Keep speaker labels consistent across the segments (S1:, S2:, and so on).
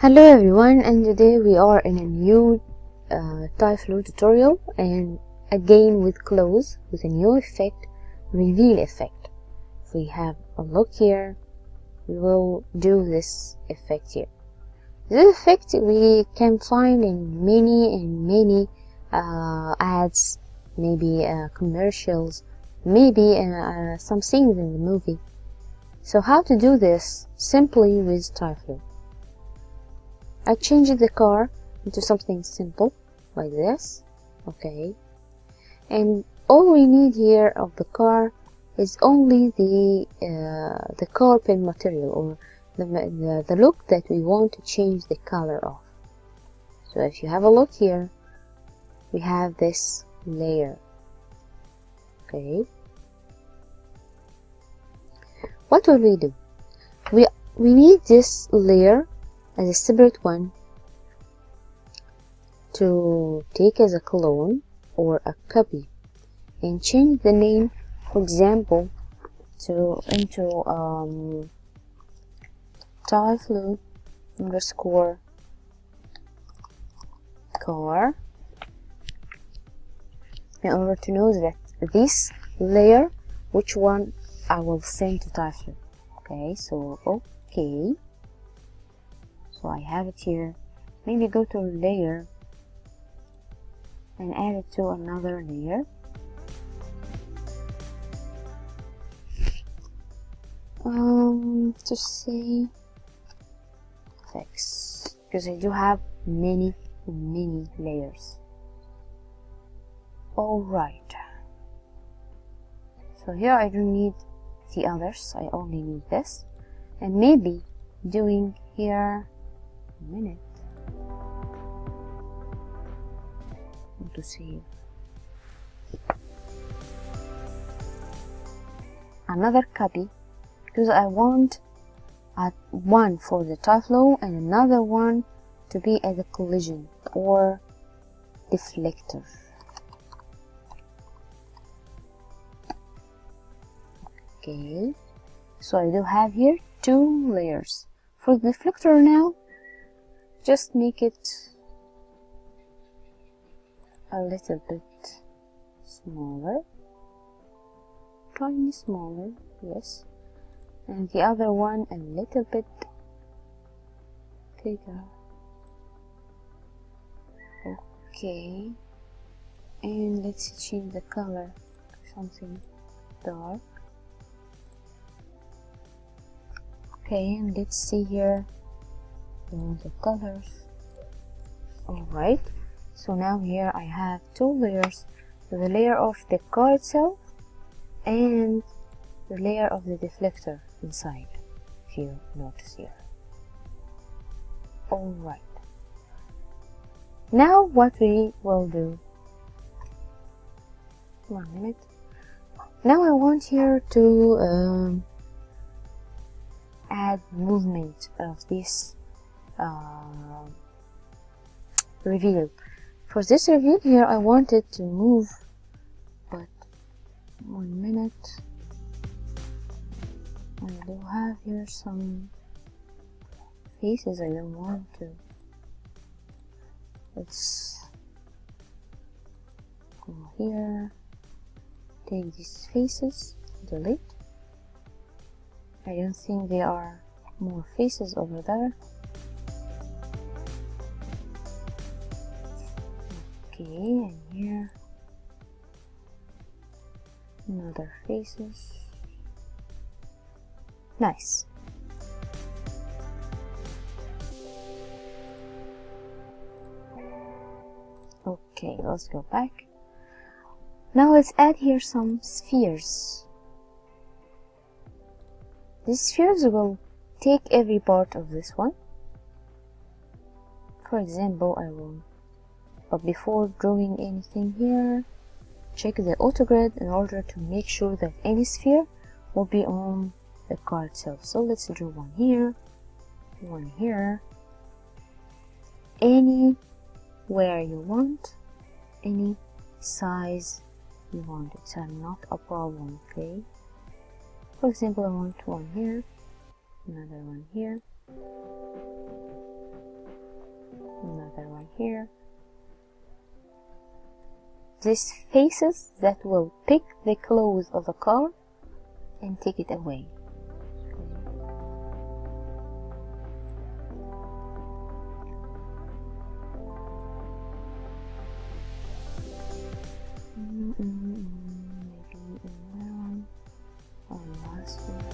S1: Hello everyone, and today we are in a new TyFlow tutorial, and again with clothes with a new effect, reveal effect. If we have a look here, we will do this effect here. This effect we can find in many ads, maybe commercials, maybe some scenes in the movie. So how to do this? Simply with TyFlow. I changed the car into something simple like this, okay, and all we need here of the car is only the carpet material, or the look that we want to change the color of. So if you have a look here, we have this layer, okay. What will we do? We need this layer as a separate one to take as a clone or a copy and change the name, for example, into TyFlow underscore car, in order to know that this layer, which one I will send to TyFlow. Okay, so okay. So I have it here. Maybe go to layer and add it to another layer. To say effects, because I do have many layers. Alright. So here I don't need the others, I only need this. And maybe doing here a minute. To save another copy, because I want one for the TyFlow and another one to be as a collision or deflector. Okay, so I do have here two layers. For the deflector now, just make it a little bit smaller, tiny smaller, yes, and the other one a little bit bigger. Okay, and let's change the color to something dark. Okay, and let's see here the colors. Alright, so now here I have two layers, the layer of the car itself and the layer of the deflector inside, if you notice here. Alright, now what we will do, 1 minute. Now I want here to add movement of this reveal. For this reveal here, I wanted to move, but 1 minute. I do have here some faces I don't want to. Let's go here, take these faces, delete. I don't think there are more faces over there. Okay, and here another faces. Nice. Okay, let's go back. Now let's add here some spheres. These spheres will take every part of this one. For example, I will, but before drawing anything here, check the autogrid in order to make sure that any sphere will be on the car itself. So let's draw one here, anywhere you want, any size you want. It's not a problem, okay? For example, I want one here, another one here, another one here. These faces that will pick the clothes of the car and take it away. Maybe around or last one.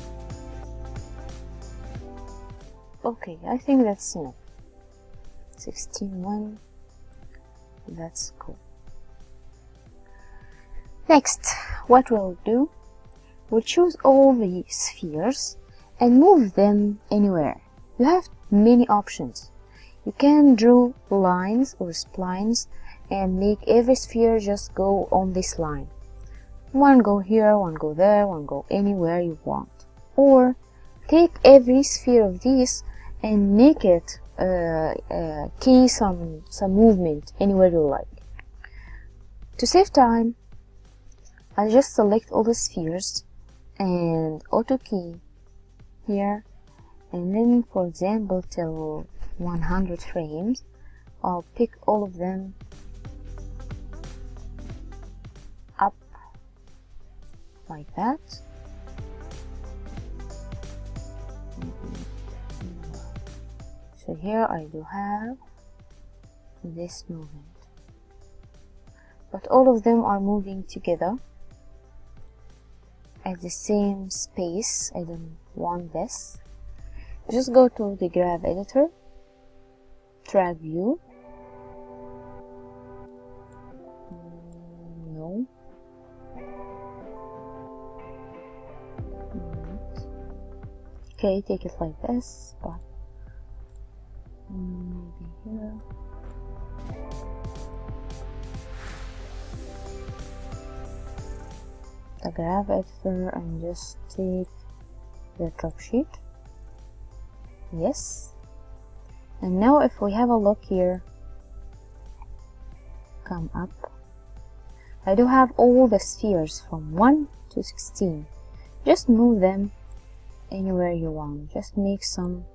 S1: Okay, I think that's enough. 16:1. That's cool. Next, what we'll do, we'll choose all the spheres and move them anywhere. You have many options. You can draw lines or splines and make every sphere just go on this line. One go here, one go there, one go anywhere you want. Or take every sphere of these and make it key some movement anywhere you like. To save time, I'll just select all the spheres and auto key here, and then for example till 100 frames I'll pick all of them up like that. So here I do have this movement, but all of them are moving together at the same space. I don't want this. Just go to the graph editor, track view. No. Okay, take it like this, but maybe here. The graph editor and just take the drop sheet. Yes. And now if we have a look here, come up. I do have all the spheres from 1 to 16. Just move them anywhere you want. Just make some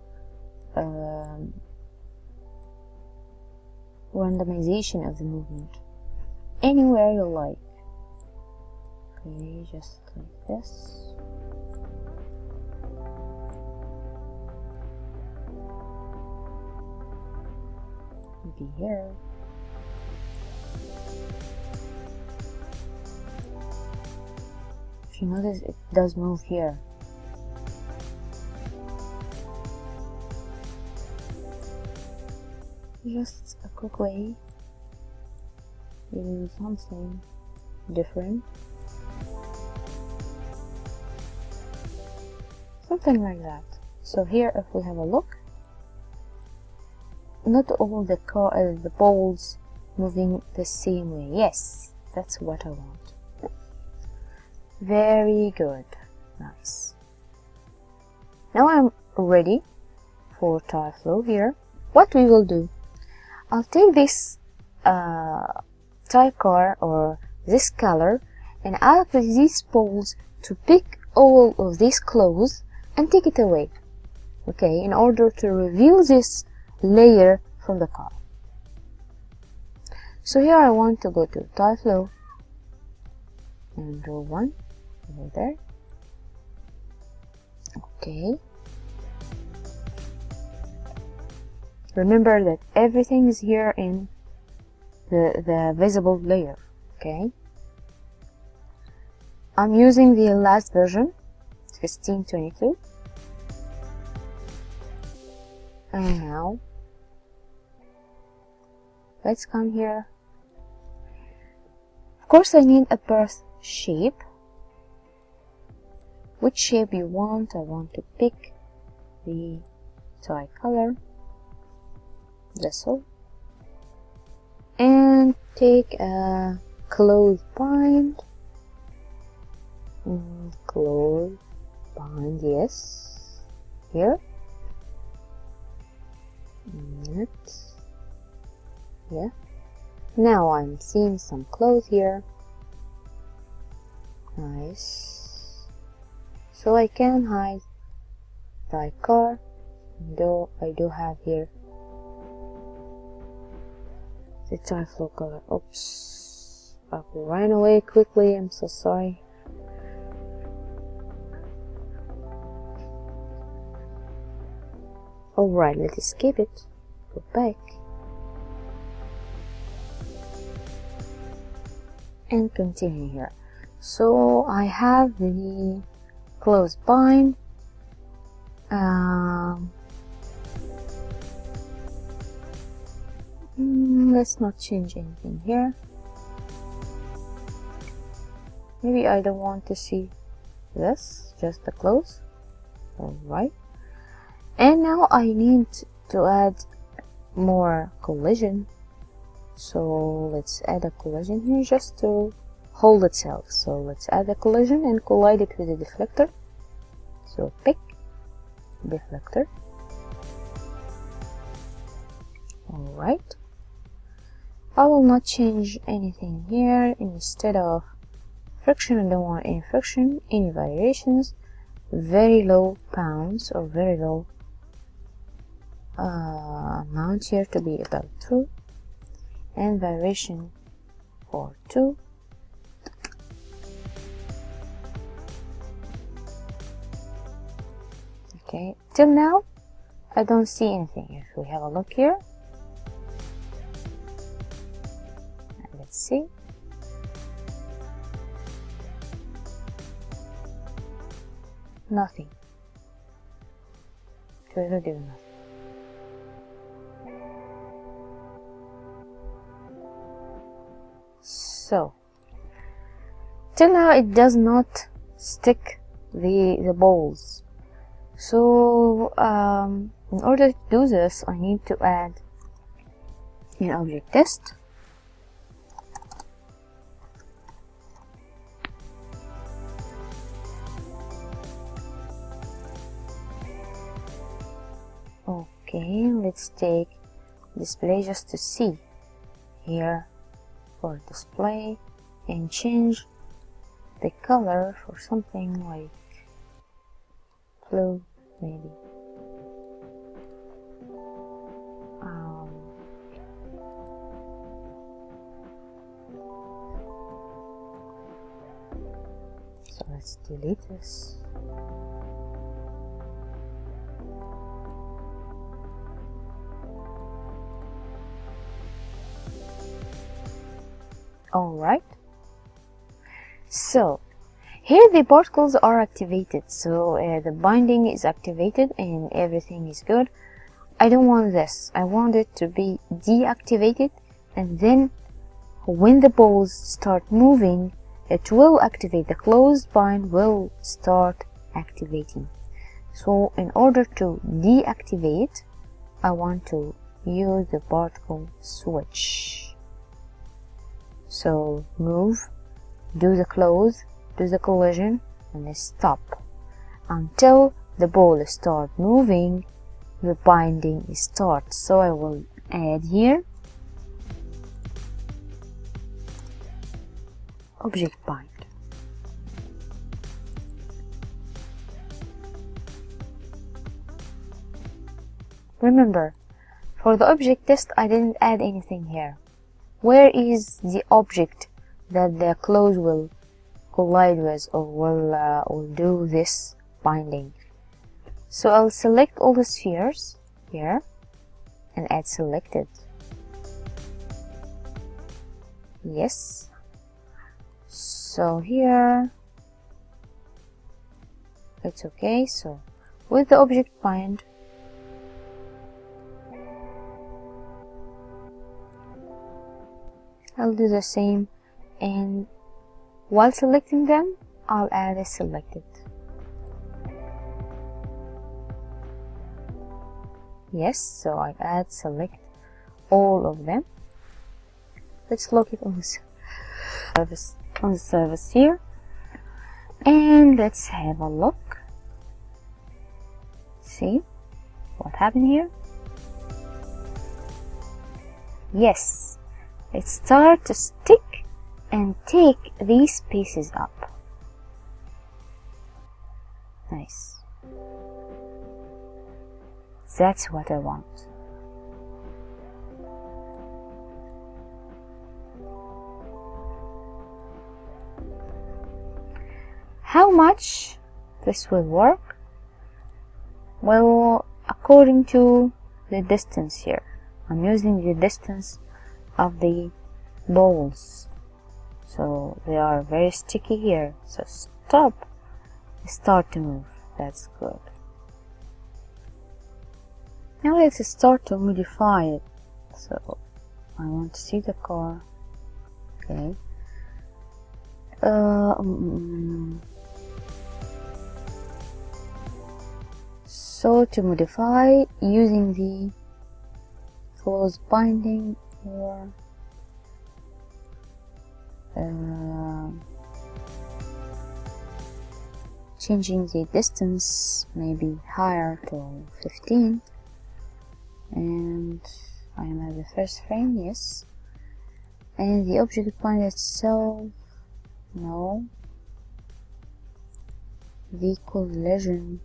S1: randomization of the movement anywhere you like. Okay, just like this. Maybe here. If you notice, it does move here. Just a quick way to do something different. Something like that. So here, if we have a look, not all the balls moving the same way. Yes, that's what I want. Very good. Nice. Now I'm ready for TyFlow here. What we will do, I'll take this type car or this color and I'll put these poles to pick all of these clothes and take it away. Okay, in order to reveal this layer from the car. So here I want to go to TyFlow and draw one over there. Okay. Remember that everything is here in the visible layer. Okay. I'm using the last version, 1622. And now let's come here. Of course I need a birth shape. Which shape you want? I want to pick the tricolor vessel and take a close bind. Close bind, yes. Here. Yeah. Now I'm seeing some clothes here. Nice. So I can hide the car, though I do have here the TyFlow color. Oops, I ran away quickly, I'm so sorry. Alright, let's escape it, go back, and continue here. So I have the close bind. Let's not change anything here. Maybe I don't want to see this, just the close. Alright, and now I need to add more collision, so let's add a collision here just to hold itself. So let's add a collision and collide it with a deflector. So pick deflector. Alright, I will not change anything here. Instead of friction, I don't want any friction, any variations, very low pounds or very low amount here to be about 2, and variation for 2. Okay, till now I don't see anything. If we have a look here, let's see. Nothing. Really nothing. So till now it does not stick the balls. So in order to do this, I need to add an object test. Okay, let's take display just to see here for display, and change the color for something like blue, maybe. So let's delete this. Alright, so here the particles are activated, so the binding is activated and everything is good. I don't want this. I want it to be deactivated, and then when the balls start moving, it will activate. The closed bind will start activating. So in order to deactivate, I want to use the particle switch. So move, do the close, do the collision, and then stop until the ball start moving. The binding starts. So I will add here object bind. Remember, for the object test I didn't add anything here. Where is the object that the close will collide with, or will do this binding? So I'll select all the spheres here and add selected. Yes. So here it's okay. So with the object bind, I'll do the same, and while selecting them, I'll add a selected. Yes, so I add select all of them. Let's look it on the service here, and let's have a look. See what happened here? Yes, it starts to stick and take these pieces up. Nice. That's what I want.
S2: How much this will work? Well, according to the distance here, I'm using the distance of the balls, so they are very sticky here. So start to move. That's good. Now let's start to modify it. So I want to see the car. Okay. So to modify, using the close binding or changing the distance maybe higher to 15, and I am at the first frame, yes, and the object bind itself, no, the collision,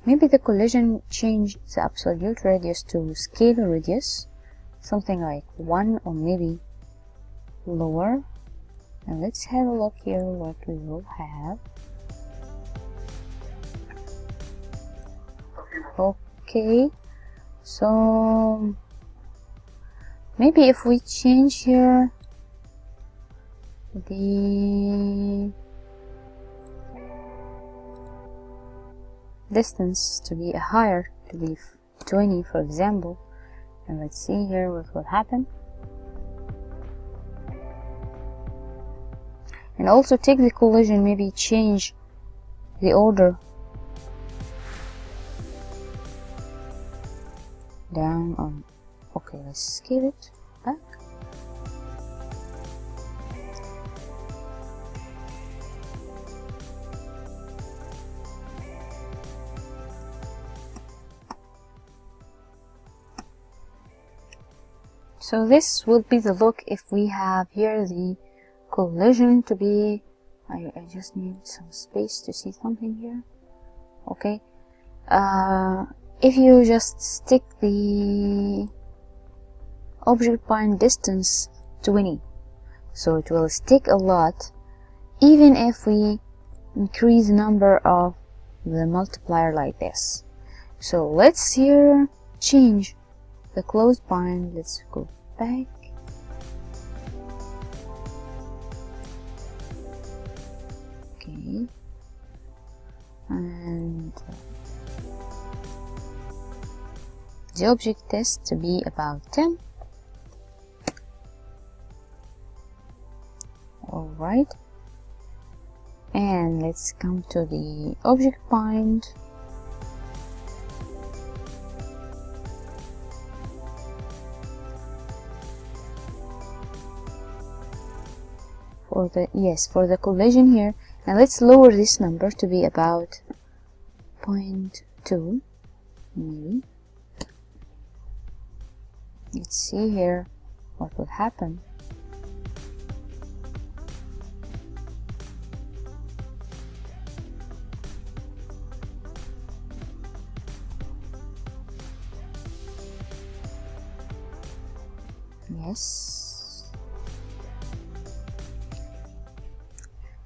S2: maybe the collision change the absolute radius to scalar radius, something like 1 or maybe lower. And let's have a look here what we will have. Okay, so maybe if we change here the distance to be higher, to be 20 for example, and let's see here what will happen. And also take the collision, maybe change the order down on. Okay, let's scale it back. So this will be the look if we have here the collision to be, I just need some space to see something here. Okay, if you just stick the object bind distance 20, so it will stick a lot even if we increase the number of the multiplier like this. So let's here change the close bind. Let's go back. Okay, and the object test to be about 10. Alright, and let's come to the object bind. For the collision here, and let's lower this number to be about 0.2 maybe. Let's see here what will happen. Yes.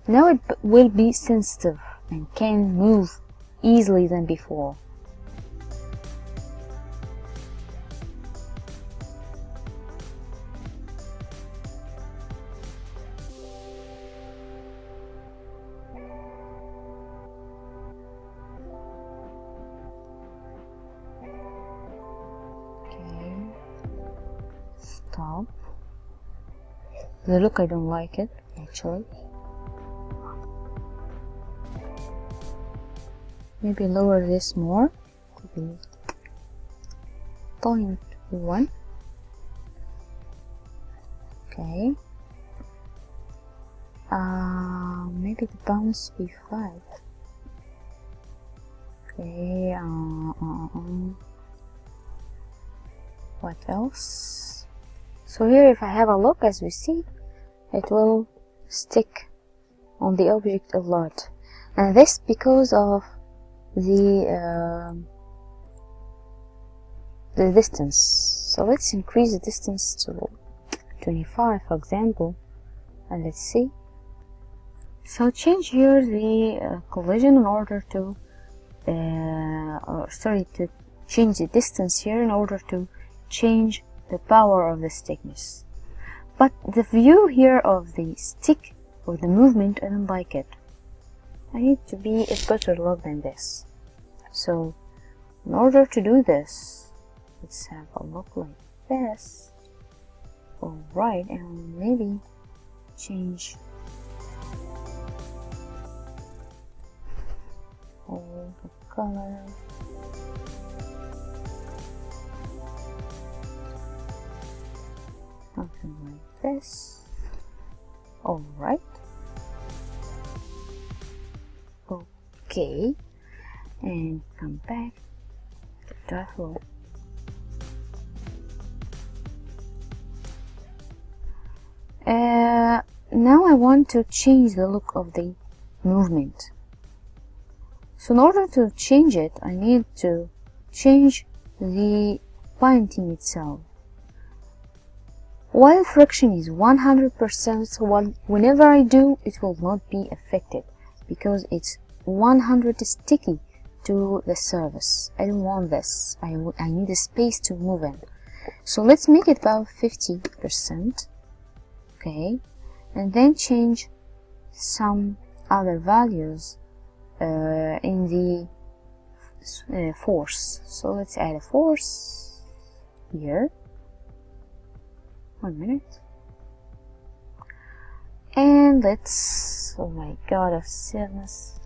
S2: Now it will be sensitive and can move easily than before. Okay, stop. The look, I don't like it actually. Maybe lower this more to be 0.1. Okay. Maybe the bounce be 5. Okay. What else? So here, if I have a look, as we see, it will stick on the object a lot, and this because of the distance. So let's increase the distance to
S1: 25 for example, and let's see.
S2: So change here the collision in order to to change the distance here in order to change the power of this thickness. But the view here of the stick or the movement, I don't like it. I need to be a better look than this. So in order to do this, let's have a look like this. Alright, and maybe change all the color. Something like this. Alright. Okay. And come back to TyFlow. Now I want to change the look of the movement. So in order to change it, I need to change the painting itself. While friction is 100%, so whenever I do, it will not be affected because it's 100 sticky to the surface. I don't want this. I need a space to move in. So let's make it about 50%. Okay, and then change some other values in the force. So let's add a force here. 1 minute. And let's, oh my god, I've said this.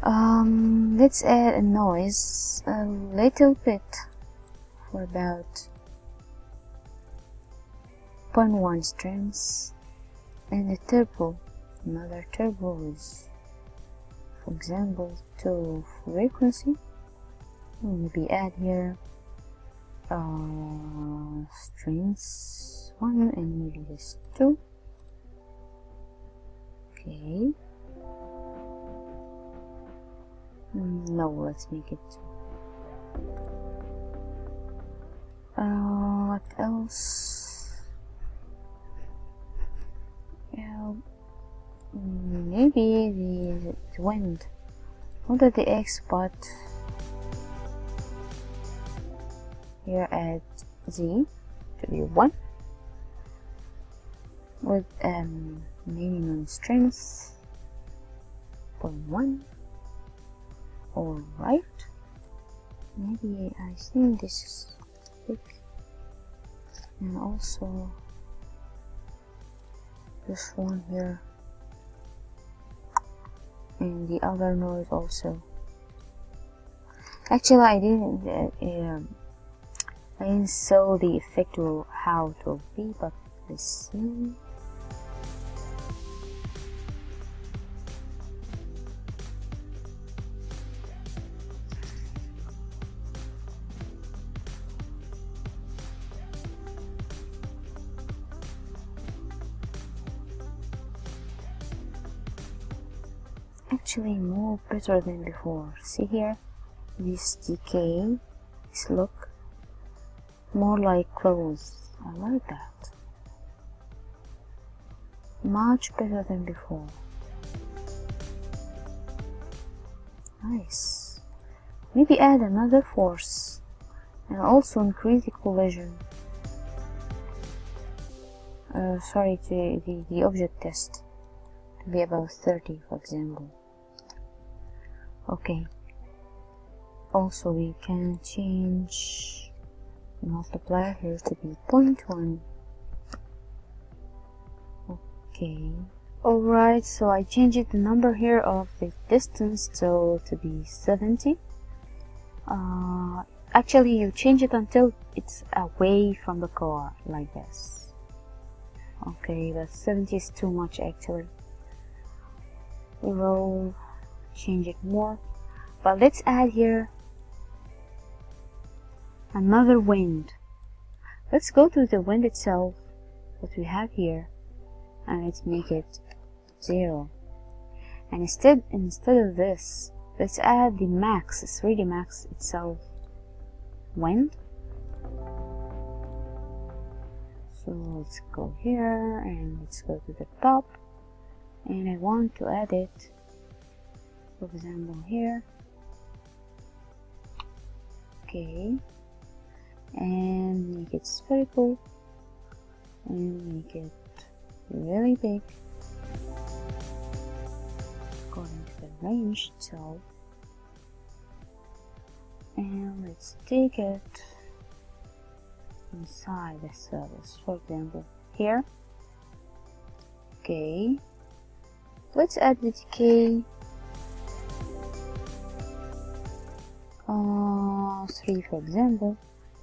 S2: Let's add a noise a little bit for about 0.1 strings, and a turbo, another turbo is, for example, to frequency. Maybe add here strings 1 and maybe this 2. Okay. No, let's make it 2. What else? Yeah, maybe the wind, not at the X, but here add Z to be 1 with minimum strength 0.1. Alright, maybe I think this is big, and also this one here, and the other noise also. Actually, I didn't saw the effect of how it will be, but let's see. Actually more better than before. See here, this decay, this look more like clothes. I like that. Much better than before. Nice. Maybe add another force and also increase the collision. Sorry, to the object test to be about 30, for example. Okay. Also, we can change the multiplier here to be 0.1. Okay. Alright, so I changed the number here of the distance to be 70. Actually, you change it until it's away from the car, like this. Okay, but 70 is too much actually. We will change it more, but let's add here another wind. Let's go to the wind itself, what we have here, and let's make it 0. And instead of this, let's add the max, 3D max itself, wind. So let's go here and let's go to the top, and I want to add it, for example, here. Okay, and make it spherical and make it really big according to the range itself. And let's take it inside the surface, for example here. Okay, let's add the decay 3, for example,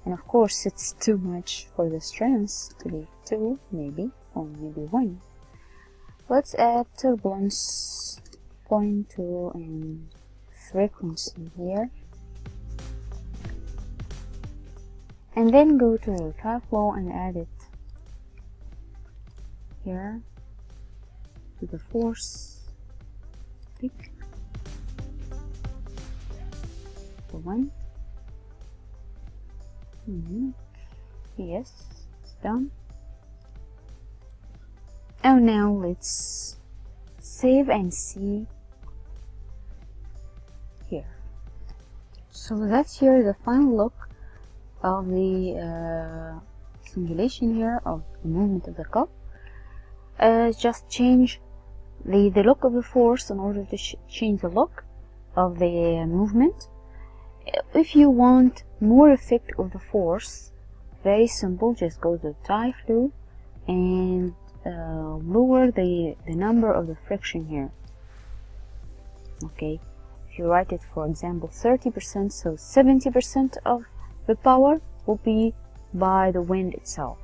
S2: and of course it's too much for the strength to be 2 maybe, or maybe 1. Let's add turbulence 0.2 and frequency here, and then go to TyFlow and add it here to the force peak, the 1. Yes, it's done. And now let's save and see here. So that's here the final look of the simulation here of the movement of the cup. Just change the look of the force in order to change the look of the movement. If you want more effect of the force, very simple, just go to TyFlow and lower the number of the friction here. Okay, if you write it, for example, 30%, so 70% of the power will be by the wind itself.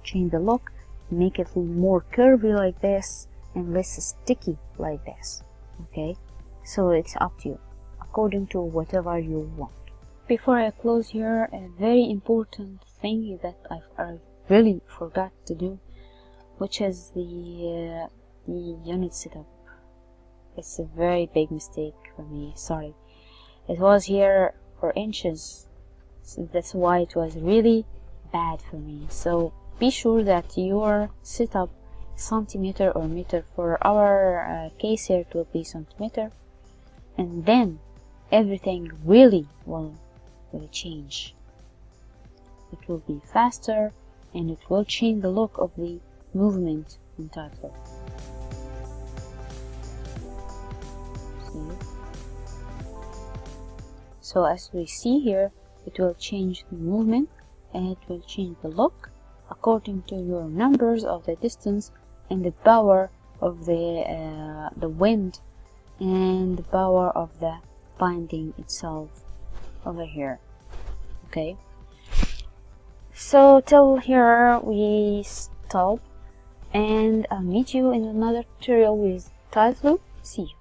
S2: Change the look, make it more curvy like this and less sticky like this. Okay, so it's up to you, according to whatever you want. Before I close here, a very important thing that I really forgot to do, which is the unit setup. It's a very big mistake for me, sorry. It was here for inches, so that's why it was really bad for me. So be sure that your setup centimeter or meter. For our case here it will be centimeter, and then everything really will change. It will be faster and it will change the look of the movement in TyFlow. See? So as we see here, it will change the movement and it will change the look according to your numbers of the distance and the power of the wind and the power of the binding itself over here. Okay, so till here we stop, and I'll meet you in another tutorial with TyFlow. See you.